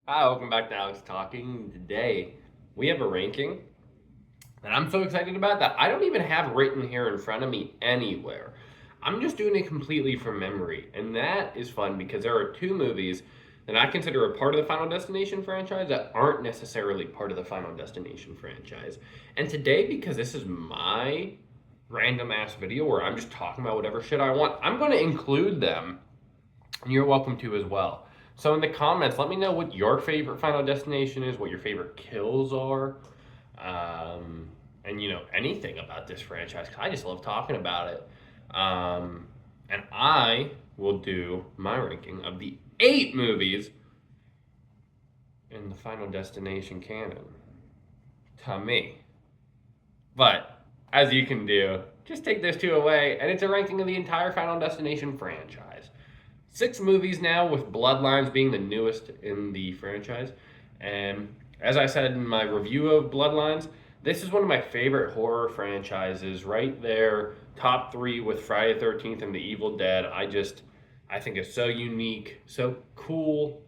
Hi, welcome back to Alex Talking. Today, we have a ranking that I'm so excited about that I don't even have written here in front of me anywhere. I'm just doing it completely from memory, and that is fun because there are two movies that I consider a part of the Final Destination franchise that aren't necessarily part of the Final Destination franchise. And today, because this is my random ass video where I'm just talking about whatever shit I want, I'm going to include them, and you're welcome to as well. So in the comments, let me know what your favorite Final Destination is, what your favorite kills are, and anything about this franchise. 'Cause I just love talking about it. And I will do my ranking of the 8 movies in the Final Destination canon. To me. But as you can do, just take those two away, and it's a ranking of the entire Final Destination franchise. 6 movies now, with Bloodlines being the newest in the franchise. And as I said in my review of Bloodlines, this is one of my favorite horror franchises, right there, top 3 with Friday the 13th and The Evil Dead. I think it's so unique, so cool,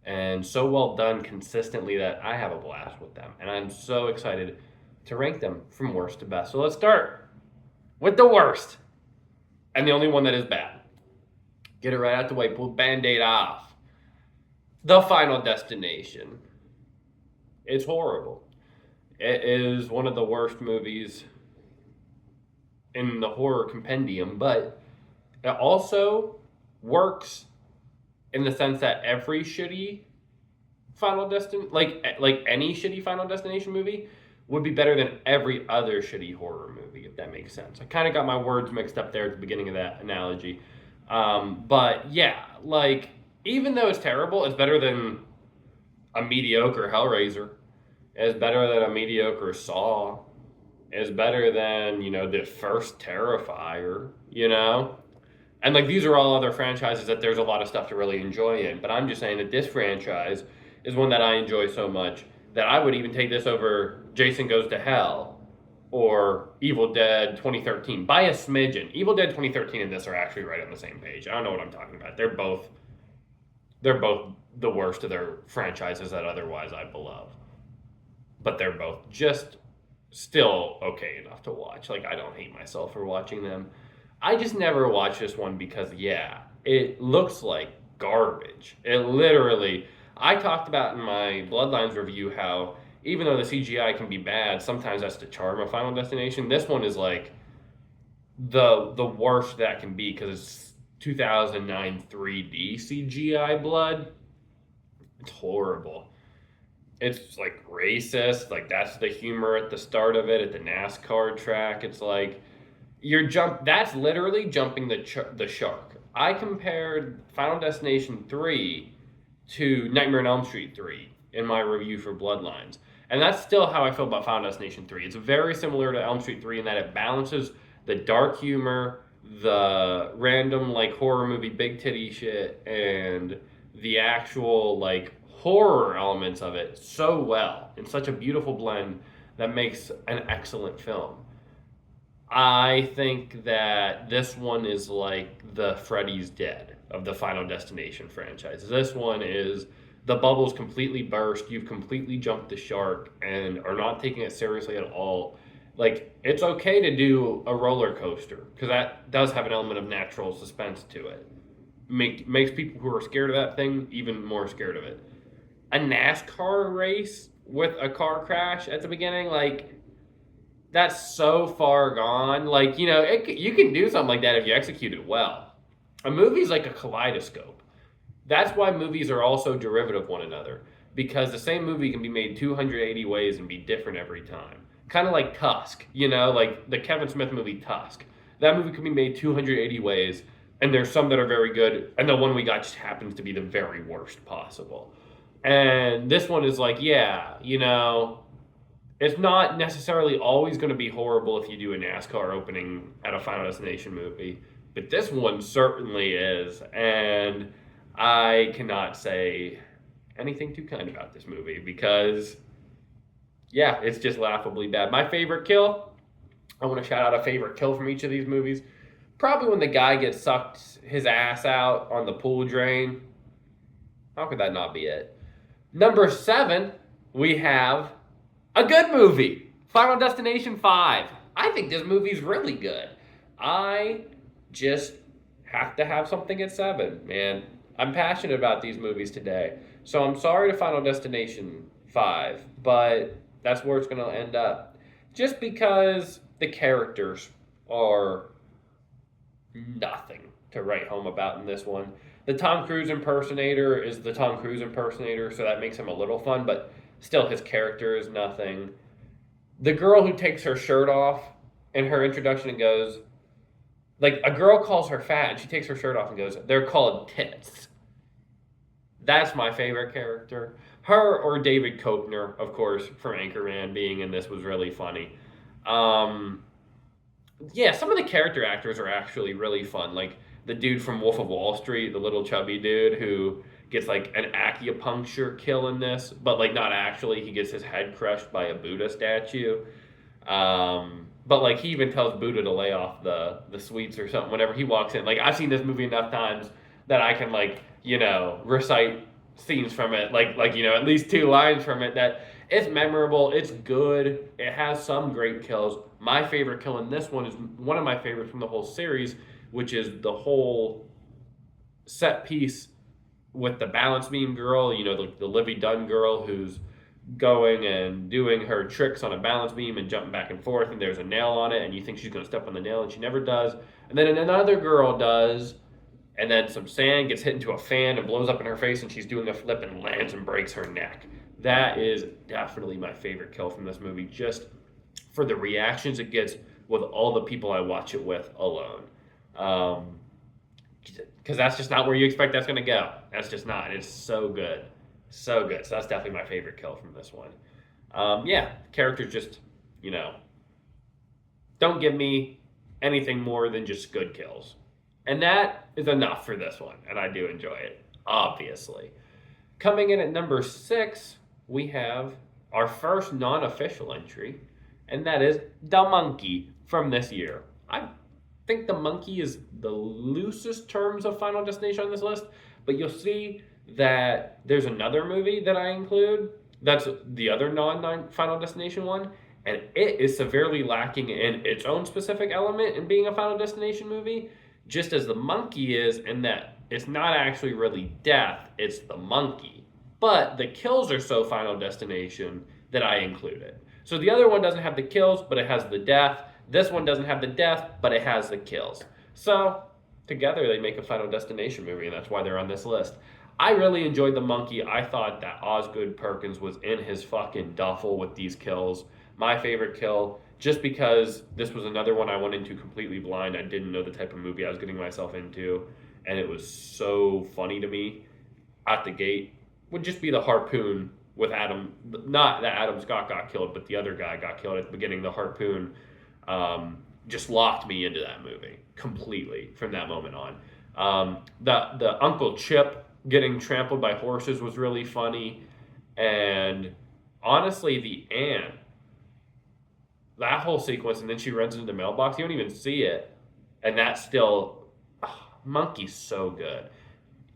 and so well done consistently that I have a blast with them. And I'm so excited to rank them from worst to best. So let's start with the worst, and the only one that is bad. Get it right out the way, pull the band-aid off. The Final Destination. It's horrible. It is one of the worst movies in the horror compendium, but it also works in the sense that every shitty Final Destination, like any shitty Final Destination movie, would be better than every other shitty horror movie, if that makes sense. I kind of got my words mixed up there at the beginning of that analogy. But yeah, like, even though it's terrible, it's better than a mediocre Hellraiser. It's better than a mediocre Saw. It's better than, the first Terrifier. And, like, these are all other franchises that there's a lot of stuff to really enjoy in. But I'm just saying that this franchise is one that I enjoy so much that I would even take this over Jason Goes to Hell or Evil Dead 2013 by a smidgen. Evil Dead 2013 and this are actually right on the same page. I don't know what I'm talking about. They're both the worst of their franchises that otherwise I love. But they're both just still okay enough to watch. Like, I don't hate myself for watching them. I just never watched this one because, yeah, it looks like garbage. It literally, I talked about in my Bloodlines review how even though the CGI can be bad, sometimes that's the charm of Final Destination. This one is like the worst that can be because it's 2009 3D CGI blood. It's horrible. It's like racist. Like, that's the humor at the start of it, at the NASCAR track. It's like that's literally jumping the shark. I compared Final Destination 3 to Nightmare on Elm Street 3 in my review for Bloodlines. And that's still how I feel about Final Destination 3. It's very similar to Elm Street 3 in that it balances the dark humor, the random, like, horror movie big titty shit, and the actual, like, horror elements of it so well, in such a beautiful blend that makes an excellent film. I think that this one is like the Freddy's Dead of the Final Destination franchise. This one is the bubbles completely burst, you've completely jumped the shark and are not taking it seriously at all. Like, it's okay to do a roller coaster because that does have an element of natural suspense to it. Makes people who are scared of that thing even more scared of it. A NASCAR race with a car crash at the beginning, like, that's so far gone. Like, you can do something like that if you execute it well. A movie's like a kaleidoscope. That's why movies are also derivative of one another, because the same movie can be made 280 ways and be different every time. Kind of like Tusk, like the Kevin Smith movie Tusk. That movie can be made 280 ways, and there's some that are very good, and the one we got just happens to be the very worst possible. And this one is like, yeah, it's not necessarily always going to be horrible if you do a NASCAR opening at a Final Destination movie, but this one certainly is. And I cannot say anything too kind about this movie because, yeah, it's just laughably bad. My favorite kill, I want to shout out a favorite kill from each of these movies. Probably when the guy gets sucked his ass out on the pool drain. How could that not be it? Number 7, we have a good movie, Final Destination 5. I think this movie's really good. I just have to have something at 7, man. I'm passionate about these movies today. So I'm sorry to Final Destination 5, but that's where it's going to end up. Just because the characters are nothing to write home about in this one. The Tom Cruise impersonator is the Tom Cruise impersonator, so that makes him a little fun, but still his character is nothing. The girl who takes her shirt off in her introduction and goes, like, a girl calls her fat and she takes her shirt off and goes, they're called tits. That's my favorite character. Her or David Koechner, of course, from Anchorman, being in this was really funny. Yeah, some of the character actors are actually really fun. Like the dude from Wolf of Wall Street, the little chubby dude who gets like an acupuncture kill in this, but like not actually. He gets his head crushed by a Buddha statue. But like he even tells Buddha to lay off the sweets or something whenever he walks in. Like I've seen this movie enough times that I can like, recite scenes from it, like at least 2 lines from it, that it's memorable, it's good, it has some great kills. My favorite kill in this one is one of my favorites from the whole series, which is the whole set piece with the balance beam girl, the Livy Dunn girl who's going and doing her tricks on a balance beam and jumping back and forth, and there's a nail on it, and you think she's going to step on the nail, and she never does. And then another girl does, and then some sand gets hit into a fan and blows up in her face, and she's doing a flip and lands and breaks her neck. That is definitely my favorite kill from this movie, just for the reactions it gets with all the people I watch it with alone. Because that's just not where you expect that's going to go. That's just not. It's so good. So good. So that's definitely my favorite kill from this one. Characters just, don't give me anything more than just good kills. And that is enough for this one, and I do enjoy it, obviously. Coming in at number 6, we have our first non-official entry, and that is The Monkey from this year. I think The Monkey is the loosest terms of Final Destination on this list, but you'll see that there's another movie that I include that's the other non-Final Destination one, and it is severely lacking in its own specific element in being a Final Destination movie, just as The Monkey is, in that it's not actually really death, it's the monkey. But the kills are so Final Destination that I include it. So the other one doesn't have the kills, but it has the death. This one doesn't have the death, but it has the kills. So together they make a Final Destination movie, and that's why they're on this list. I really enjoyed The Monkey. I thought that Osgood Perkins was in his fucking duffel with these kills. My favorite kill, just because this was another one I went into completely blind. I didn't know the type of movie I was getting myself into, and it was so funny to me at the gate, would just be the harpoon with Adam. Not that Adam Scott got killed, but the other guy got killed at the beginning. The harpoon just locked me into that movie completely from that moment on. The Uncle Chip getting trampled by horses was really funny, and honestly, the aunt, that whole sequence, and then she runs into the mailbox, you don't even see it, and that's still, Monkey's so good.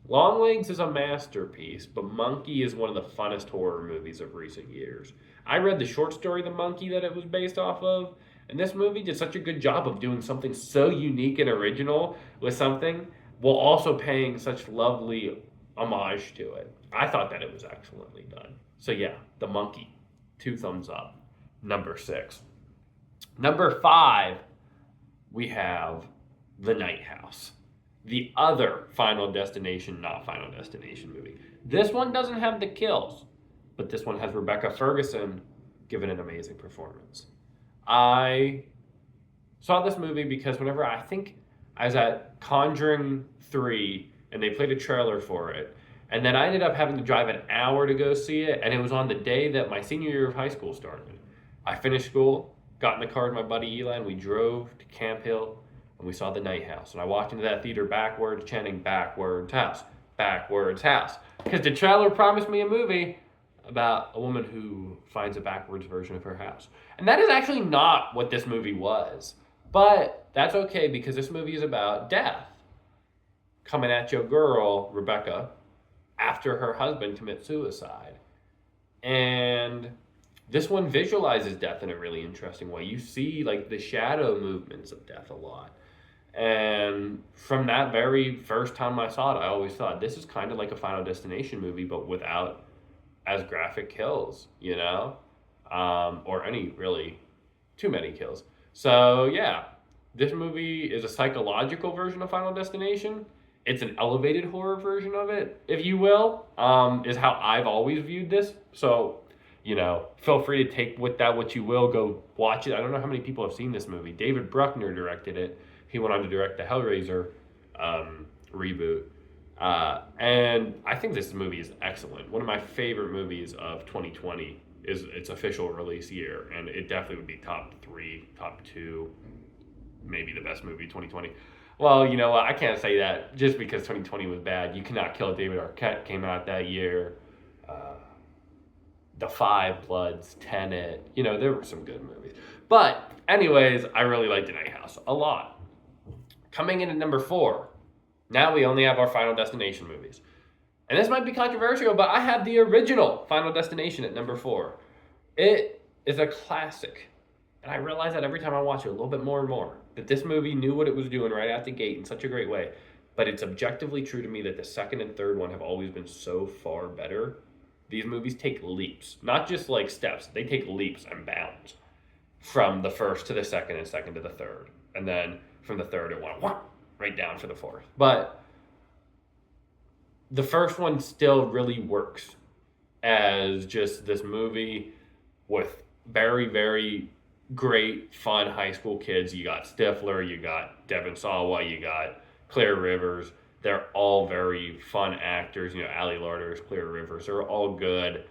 Longlegs is a masterpiece, but Monkey is one of the funnest horror movies of recent years. I read the short story The Monkey that it was based off of, and this movie did such a good job of doing something so unique and original with something, while also paying such lovely homage to it. I thought that it was excellently done. So yeah, The Monkey, 2 thumbs up. Number 6. Number 5, we have The Night House. The other Final Destination, not Final Destination movie. This one doesn't have the kills, but this one has Rebecca Ferguson giving an amazing performance. I saw this movie because whenever I think I was at Conjuring 3 and they played a trailer for it, and then I ended up having to drive an hour to go see it, and it was on the day that my senior year of high school started. I finished school, got in the car with my buddy Eli, and we drove to Camp Hill, and we saw The Night House. And I walked into that theater backwards, chanting, "Backwards house, backwards house." Because the trailer promised me a movie about a woman who finds a backwards version of her house. And that is actually not what this movie was. But that's okay, because this movie is about death coming at your girl, Rebecca, after her husband commits suicide. And this one visualizes death in a really interesting way. You see like the shadow movements of death a lot. And from that very first time I saw it, I always thought this is kind of like a Final Destination movie, but without as graphic kills, or any really too many kills. So yeah, this movie is a psychological version of Final Destination. It's an elevated horror version of it, if you will, is how I've always viewed this. So, feel free to take with that what you will. Go watch it. I don't know how many people have seen this movie. David Bruckner directed it. He went on to direct the Hellraiser reboot. And I think this movie is excellent. One of my favorite movies of 2020 is its official release year, and it definitely would be top 3, top 2, maybe the best movie 2020. Well, you know what? I can't say that just because 2020 was bad. You Cannot Kill David Arquette came out that year. The Five Bloods, Tenet. There were some good movies. But anyways, I really liked The Night House a lot. Coming in at number 4, now we only have our Final Destination movies. And this might be controversial, but I have the original Final Destination at number 4. It is a classic. And I realize that every time I watch it a little bit more and more, that this movie knew what it was doing right out the gate in such a great way. But it's objectively true to me that the second and third one have always been so far better. These movies take leaps, not just like steps. They take leaps and bounds from the first to the second and second to the third. And then from the third, it went right down for the fourth. But the first one still really works as just this movie with very, very great, fun high school kids. You got Stifler, you got Devon Sawa, you got Claire Rivers. They're all very fun actors. Ali Larter's Claire Rivers. They're all good.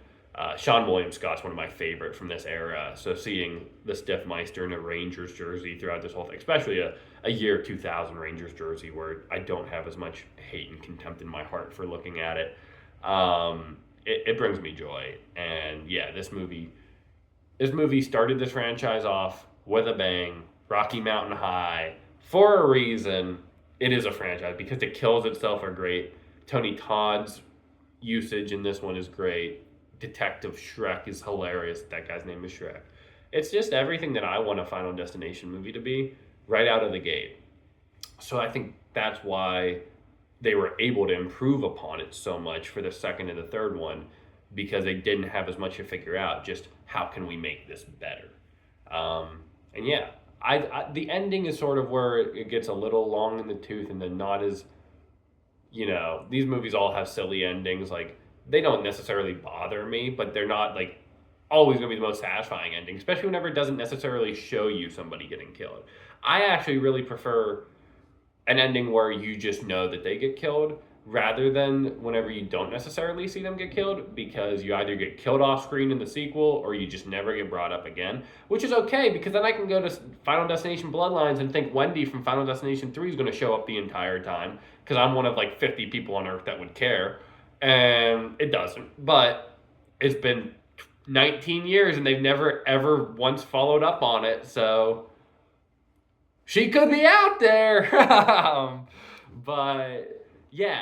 Sean William Scott's one of my favorite from this era. So seeing the Stiffmeister in a Rangers jersey throughout this whole thing, especially a year 2000 Rangers jersey where I don't have as much hate and contempt in my heart for looking at it, it brings me joy. And yeah, this movie started this franchise off with a bang. Rocky Mountain High, for a reason. It is a franchise because the kills itself are great. Tony Todd's usage in this one is great. Detective Shrek is hilarious. That guy's name is Shrek. It's just everything that I want a Final Destination movie to be right out of the gate. So I think that's why they were able to improve upon it so much for the second and the third one, because they didn't have as much to figure out. Just how can we make this better? And yeah, the ending is sort of where it gets a little long in the tooth, and then not as, these movies all have silly endings. Like, they don't necessarily bother me, but they're not like always going to be the most satisfying ending, especially whenever it doesn't necessarily show you somebody getting killed. I actually really prefer an ending where you just know that they get killed rather than whenever you don't necessarily see them get killed, because you either get killed off screen in the sequel or you just never get brought up again, which is okay, because then I can go to Final Destination Bloodlines and think Wendy from Final Destination 3 is going to show up the entire time, because I'm one of like 50 people on Earth that would care, and it doesn't. But it's been 19 years and they've never ever once followed up on it, so she could be out there. But yeah,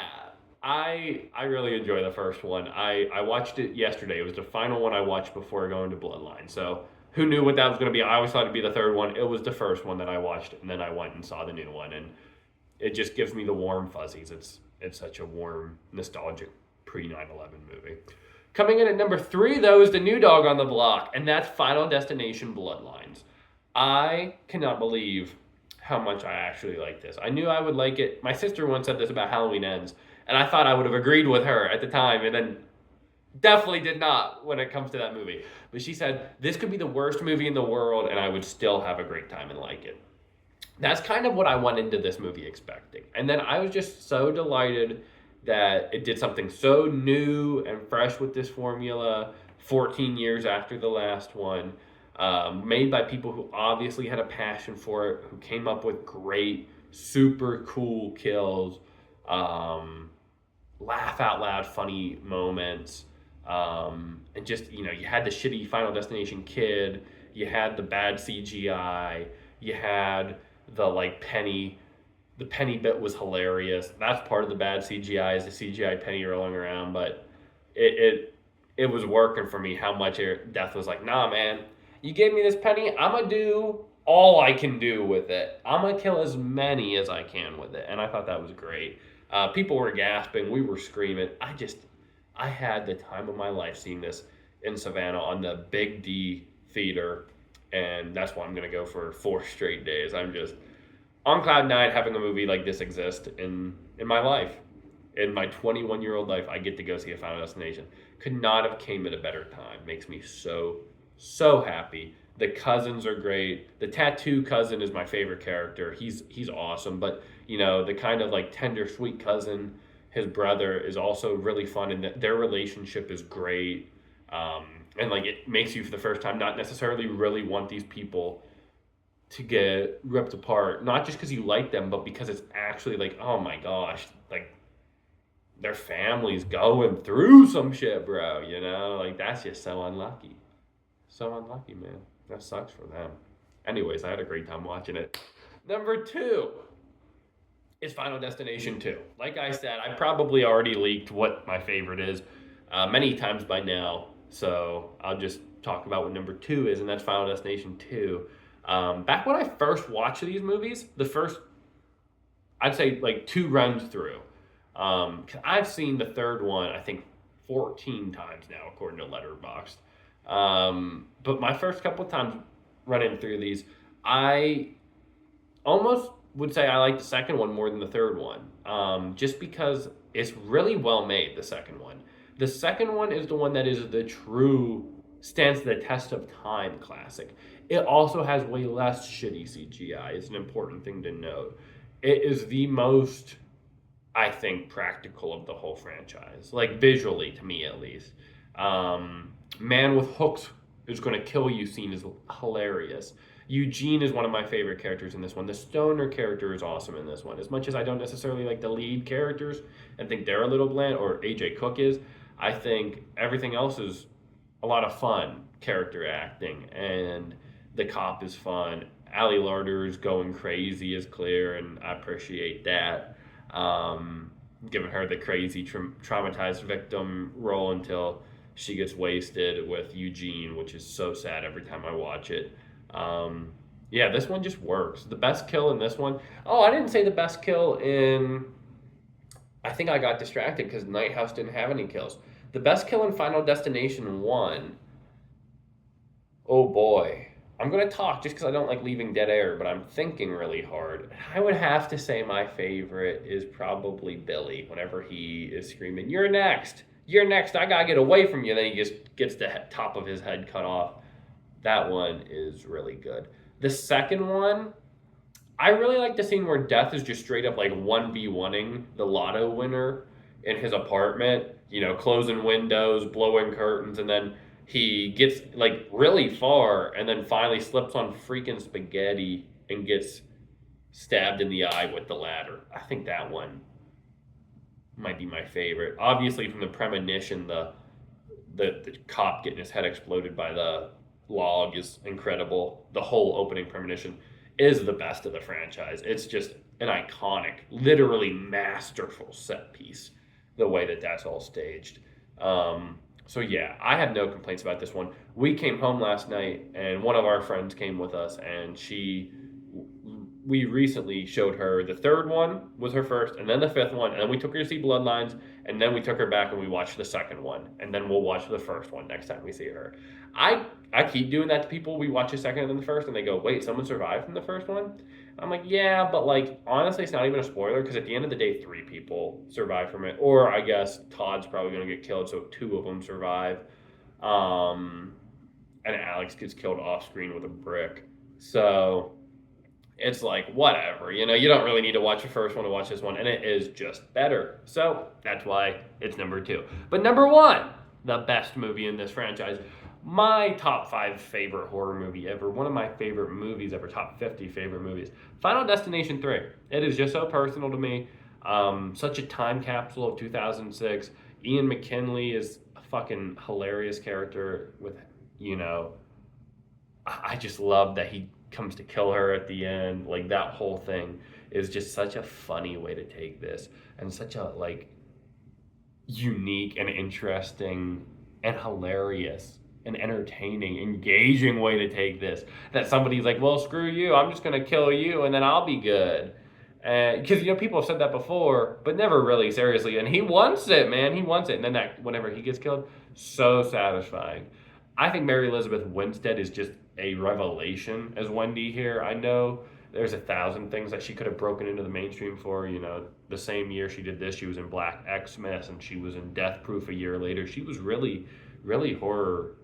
I really enjoy the first one. I watched it yesterday. It was the final one I watched before going to Bloodline. So who knew what that was going to be? I always thought it'd be the third one. It was the first one that I watched, and then I went and saw the new one, and it just gives me the warm fuzzies. It's such a warm, nostalgic pre-9/11 movie. Coming in at number 3, though, is the new dog on the block, and that's Final Destination Bloodlines. I cannot believe how much I actually like this. I knew I would like it. My sister once said this about Halloween Ends, and I thought I would have agreed with her at the time, and then definitely did not when it comes to that movie. But she said, this could be the worst movie in the world, and I would still have a great time and like it. That's kind of what I went into this movie expecting. And then I was just so delighted that it did something so new and fresh with this formula 14 years after the last one. Made by people who obviously had a passion for it, who came up with great, super cool kills, laugh out loud funny moments, and just, you had the shitty Final Destination kid, you had the bad CGI, you had the penny bit was hilarious. That's part of the bad CGI, is the CGI penny rolling around, but it it was working for me how much Death was like, nah, man, you gave me this penny, I'm going to do all I can do with it. I'm going to kill as many as I can with it. And I thought that was great. People were gasping. We were screaming. I had the time of my life seeing this in Savannah on the Big D Theater. And that's why I'm going to go for 4 straight days. I'm just on cloud nine having a movie like this exist in my life. In my 21-year-old life, I get to go see a Final Destination. Could not have came at a better time. Makes me so happy. The cousins are great. The tattoo cousin is my favorite character. He's awesome. But the kind of like tender, sweet cousin, his brother is also really fun, and their relationship is great. And like it makes you for the first time not necessarily really want these people to get ripped apart, not just because you like them, but because it's actually like, oh my gosh, like their family's going through some shit, bro. Like that's just so unlucky. So unlucky, man. That sucks for them. Anyways, I had a great time watching it. Number 2 is Final Destination 2. Like I said, I probably already leaked what my favorite is many times by now. So I'll just talk about what number 2 is, and that's Final Destination 2. Back when I first watched these movies, the first, I'd say like 2 runs through. I've seen the third one, I think 14 times now, according to Letterboxd. But my first couple of times running through these, I almost would say I like the second one more than the third one. Just because it's really well made, the second one. The second one is the one that is the true, stands the test of time classic. It also has way less shitty CGI. It's an important thing to note. It is the most, I think, practical of the whole franchise. Like, visually, to me at least. Man with hooks is going to kill you scene is hilarious. Eugene is one of my favorite characters in this one. The stoner character is awesome in this one. As much as I don't necessarily like the lead characters and think they're a little bland, or AJ Cook is, I think everything else is a lot of fun character acting, and the cop is fun. Ali Larder is going crazy is clear, and I appreciate that. Giving her the crazy traumatized victim role until she gets wasted with Eugene, which is so sad every time I watch it. Yeah, this one just works. The best kill in this one. Oh, I didn't say the best kill in. I think I got distracted because Night House didn't have any kills. The best kill in Final Destination 1. Oh boy. I'm going to talk just because I don't like leaving dead air, but I'm thinking really hard. I would have to say my favorite is probably Billy whenever he is screaming, "You're next! You're next! I gotta get away from you!" Then he just gets the top of his head cut off. That one is really good. The second one, I really like the scene where Death is just straight up like 1v1ing the lotto winner in his apartment, closing windows, blowing curtains, and then he gets like really far and then finally slips on freaking spaghetti and gets stabbed in the eye with the ladder. I think that one might be my favorite. Obviously, from the premonition, the cop getting his head exploded by the log is incredible. The whole opening premonition is the best of the franchise. It's just an iconic, literally masterful set piece, the way that that's all staged. So yeah, I have no complaints about this one. We came home last night, and one of our friends came with us, and we recently showed her the third one was her first, and then the fifth one, and then we took her to see Bloodlines, and then we took her back and we watched the second one, and then we'll watch the first one next time we see her. I keep doing that to people. We watch the second and then the first, and they go, "Wait, someone survived from the first one?" I'm like, yeah, but like honestly, it's not even a spoiler because at the end of the day, 3 people survive from it, or I guess Todd's probably gonna get killed, so 2 of them survive, and Alex gets killed off screen with a brick. So it's like, whatever, you don't really need to watch the first one to watch this one, and it is just better. So that's why it's number 2. But number 1, the best movie in this franchise, my top 5 favorite horror movie ever, one of my favorite movies ever, top 50 favorite movies, Final Destination 3. It is just so personal to me. Such a time capsule of 2006. Ian McKinley is a fucking hilarious character with, I just love that he comes to kill her at the end. Like, that whole thing is just such a funny way to take this, and such a, like, unique and interesting and hilarious and entertaining, engaging way to take this. That somebody's like, well, screw you, I'm just gonna kill you and then I'll be good. Because people have said that before, but never really seriously. And he wants it, man. He wants it. And then that whenever he gets killed, so satisfying. I think Mary Elizabeth Winstead is just a revelation as Wendy here. I know there's 1,000 things that she could have broken into the mainstream for. The same year she did this, she was in Black Xmas and she was in Death Proof a year later. She was really, really horror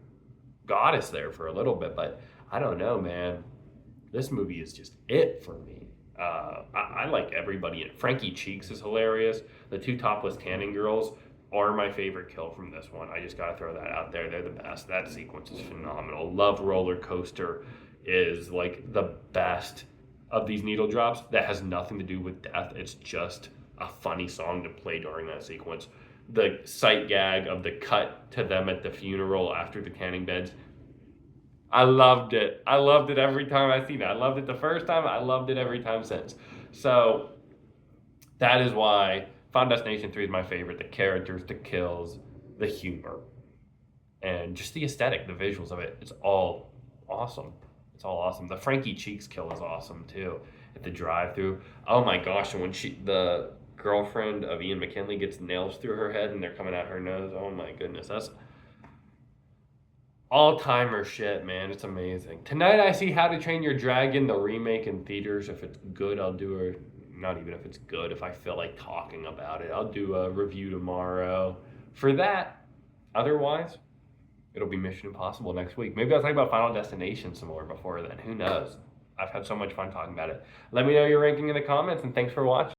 goddess there for a little bit. But I don't know, man. This movie is just it for me. I like everybody in it. Frankie Cheeks is hilarious. The two topless tanning girls are my favorite kill from this one. I just gotta throw that out there. They're the best. That sequence is phenomenal. Love Roller Coaster is like the best of these needle drops that has nothing to do with death. It's just a funny song to play during that sequence. The sight gag of the cut to them at the funeral after the tanning beds. I loved it. I loved it every time I seen it. I loved it the first time. I loved it every time since. So that is why Final Destination 3 is my favorite. The characters, the kills, the humor, and just the aesthetic, the visuals of it. It's all awesome. It's all awesome. The Frankie Cheeks kill is awesome too. At the drive-through. Oh my gosh! And when the girlfriend of Ian McKinley gets nails through her head and they're coming out her nose. Oh my goodness, that's all-timer shit, man. It's amazing. Tonight I see How to Train Your Dragon, the remake in theaters. If it's good, I'll do a... Not even if it's good. If I feel like talking about it, I'll do a review tomorrow for that. Otherwise, it'll be Mission Impossible next week. Maybe I'll talk about Final Destination some more before then. Who knows? I've had so much fun talking about it. Let me know your ranking in the comments, and thanks for watching.